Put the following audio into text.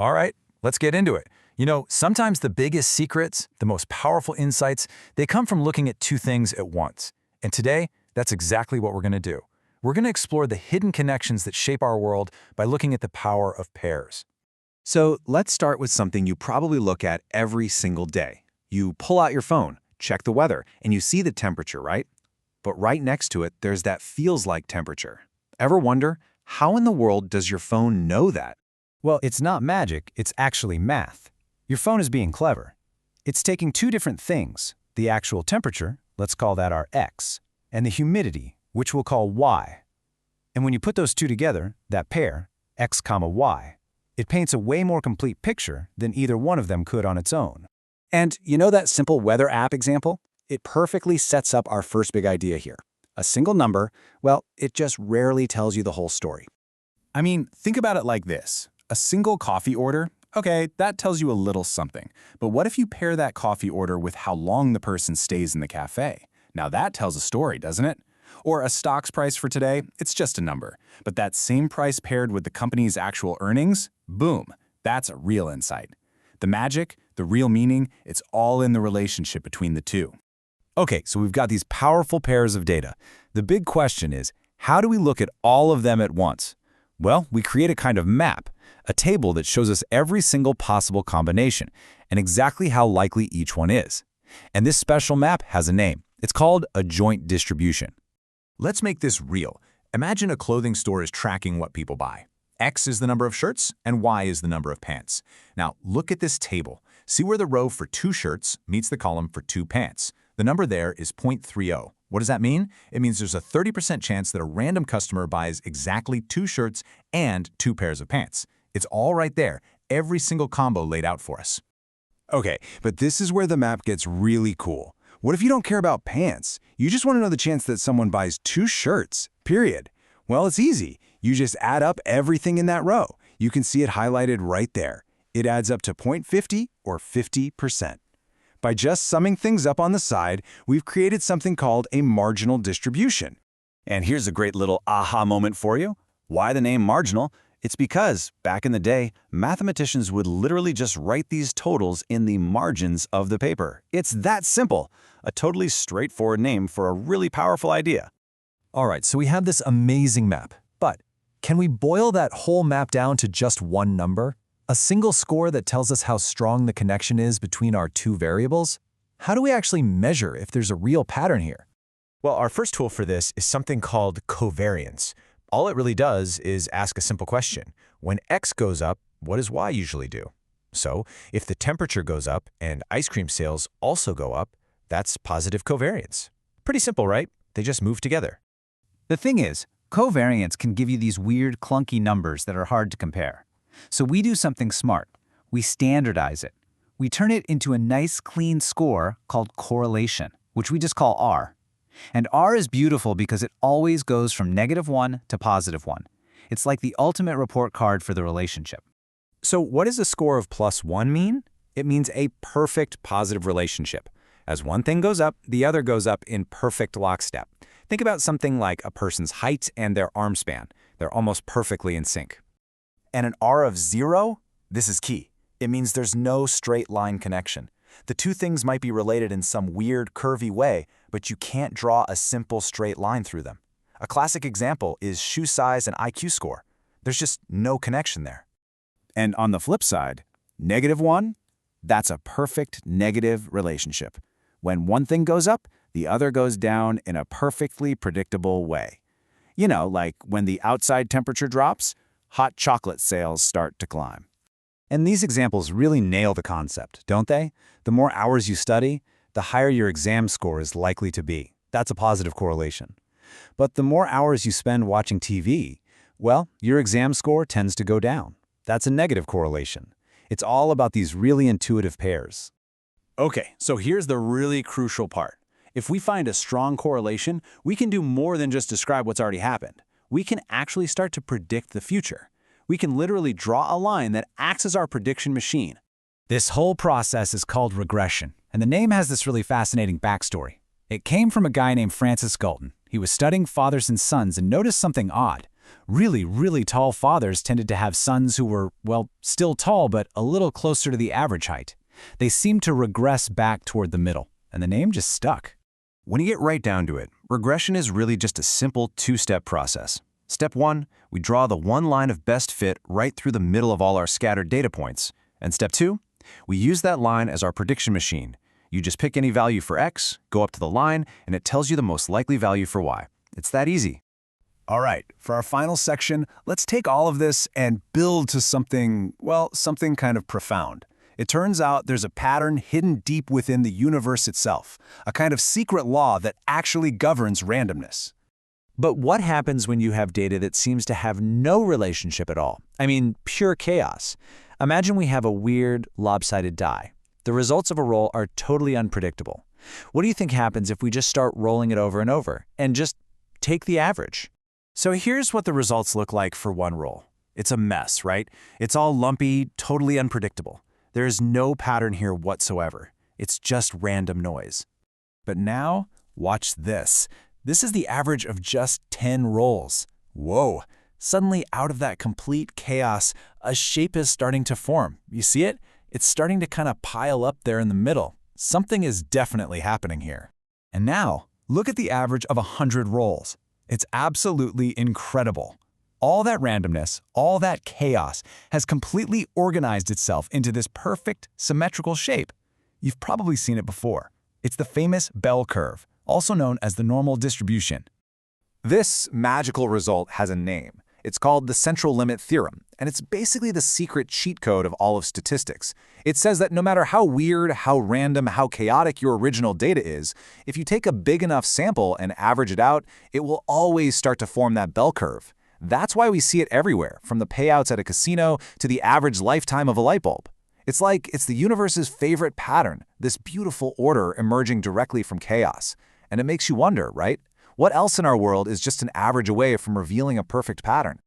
All right, let's get into it. Sometimes the biggest secrets, the most powerful insights, they come from looking at two things at once. And today, that's exactly what we're going to do. We're going to explore the hidden connections that shape our world by looking at the power of pairs. So let's start with something you probably look at every single day. You pull out your phone, check the weather, and you see the temperature, right? But right next to it, there's that feels like temperature. Ever wonder, how in the world does your phone know that? Well, it's not magic, it's actually math. Your phone is being clever. It's taking two different things, the actual temperature, let's call that our x, and the humidity, which we'll call y. And when you put those two together, that pair, x, y, it paints a way more complete picture than either one of them could on its own. And you know that simple weather app example? It perfectly sets up our first big idea here. A single number, well, it just rarely tells you the whole story. I mean, think about it like this. A single coffee order, okay, that tells you a little something. But what if you pair that coffee order with how long the person stays in the cafe? Now that tells a story, doesn't it? Or a stock's price for today, it's just a number. But that same price paired with the company's actual earnings, boom, that's a real insight. The magic, the real meaning, it's all in the relationship between the two. Okay, so we've got these powerful pairs of data. The big question is, how do we look at all of them at once? Well, we create a kind of map, a table that shows us every single possible combination and exactly how likely each one is. And this special map has a name. It's called a joint distribution. Let's make this real. Imagine a clothing store is tracking what people buy. X is the number of shirts, and Y is the number of pants. Now, look at this table. See where the row for 2 shirts meets the column for 2 pants. The number there is 0.30. What does that mean? It means there's a 30% chance that a random customer buys exactly 2 shirts and 2 pairs of pants. It's all right there, every single combo laid out for us. Okay, but this is where the map gets really cool. What if you don't care about pants? You just want to know the chance that someone buys 2 shirts, period. Well, it's easy. You just add up everything in that row. You can see it highlighted right there. It adds up to 0.50 or 50%. By just summing things up on the side, we've created something called a marginal distribution. And here's a great little aha moment for you. Why the name marginal? It's because, back in the day, mathematicians would literally just write these totals in the margins of the paper. It's that simple. A totally straightforward name for a really powerful idea. All right, so we have this amazing map, but can we boil that whole map down to just one number? A single score that tells us how strong the connection is between our two variables? How do we actually measure if there's a real pattern here? Well, our first tool for this is something called covariance. All it really does is ask a simple question. When X goes up, what does Y usually do? So, if the temperature goes up and ice cream sales also go up, that's positive covariance. Pretty simple, right? They just move together. The thing is, covariance can give you these weird, clunky numbers that are hard to compare. So we do something smart. We standardize it. We turn it into a nice, clean score called correlation, which we just call R. And R is beautiful because it always goes from -1 to +1. It's like the ultimate report card for the relationship. So what does a score of +1 mean? It means a perfect positive relationship. As one thing goes up, the other goes up in perfect lockstep. Think about something like a person's height and their arm span. They're almost perfectly in sync. And an R of 0? This is key. It means there's no straight line connection. The two things might be related in some weird, curvy way, but you can't draw a simple straight line through them. A classic example is shoe size and IQ score. There's just no connection there. And on the flip side, -1, that's a perfect negative relationship. When one thing goes up, the other goes down in a perfectly predictable way. You know, like when the outside temperature drops, hot chocolate sales start to climb. And these examples really nail the concept, don't they? The more hours you study, the higher your exam score is likely to be. That's a positive correlation. But the more hours you spend watching TV, well, your exam score tends to go down. That's a negative correlation. It's all about these really intuitive pairs. Okay, so here's the really crucial part. If we find a strong correlation, we can do more than just describe what's already happened. We can actually start to predict the future. We can literally draw a line that acts as our prediction machine. This whole process is called regression, and the name has this really fascinating backstory. It came from a guy named Francis Galton. He was studying fathers and sons and noticed something odd. Really, really tall fathers tended to have sons who were, well, still tall but a little closer to the average height. They seemed to regress back toward the middle, and the name just stuck. When you get right down to it, regression is really just a simple two-step process. Step 1, we draw the one line of best fit right through the middle of all our scattered data points. And step 2, we use that line as our prediction machine. You just pick any value for x, go up to the line, and it tells you the most likely value for y. It's that easy. All right, for our final section, let's take all of this and build to something, well, something kind of profound. It turns out there's a pattern hidden deep within the universe itself, a kind of secret law that actually governs randomness. But what happens when you have data that seems to have no relationship at all? I mean, pure chaos. Imagine we have a weird, lopsided die. The results of a roll are totally unpredictable. What do you think happens if we just start rolling it over and over and just take the average? So here's what the results look like for one roll. It's a mess, right? It's all lumpy, totally unpredictable. There is no pattern here whatsoever. It's just random noise. But now, watch this. This is the average of just 10 rolls. Whoa! Suddenly, out of that complete chaos, a shape is starting to form. You see it? It's starting to kind of pile up there in the middle. Something is definitely happening here. And now, look at the average of 100 rolls. It's absolutely incredible. All that randomness, all that chaos, has completely organized itself into this perfect, symmetrical shape. You've probably seen it before. It's the famous bell curve, also known as the normal distribution. This magical result has a name. It's called the Central Limit Theorem, and it's basically the secret cheat code of all of statistics. It says that no matter how weird, how random, how chaotic your original data is, if you take a big enough sample and average it out, it will always start to form that bell curve. That's why we see it everywhere, from the payouts at a casino to the average lifetime of a light bulb. It's like it's the universe's favorite pattern, this beautiful order emerging directly from chaos. And it makes you wonder, right? What else in our world is just an average away from revealing a perfect pattern?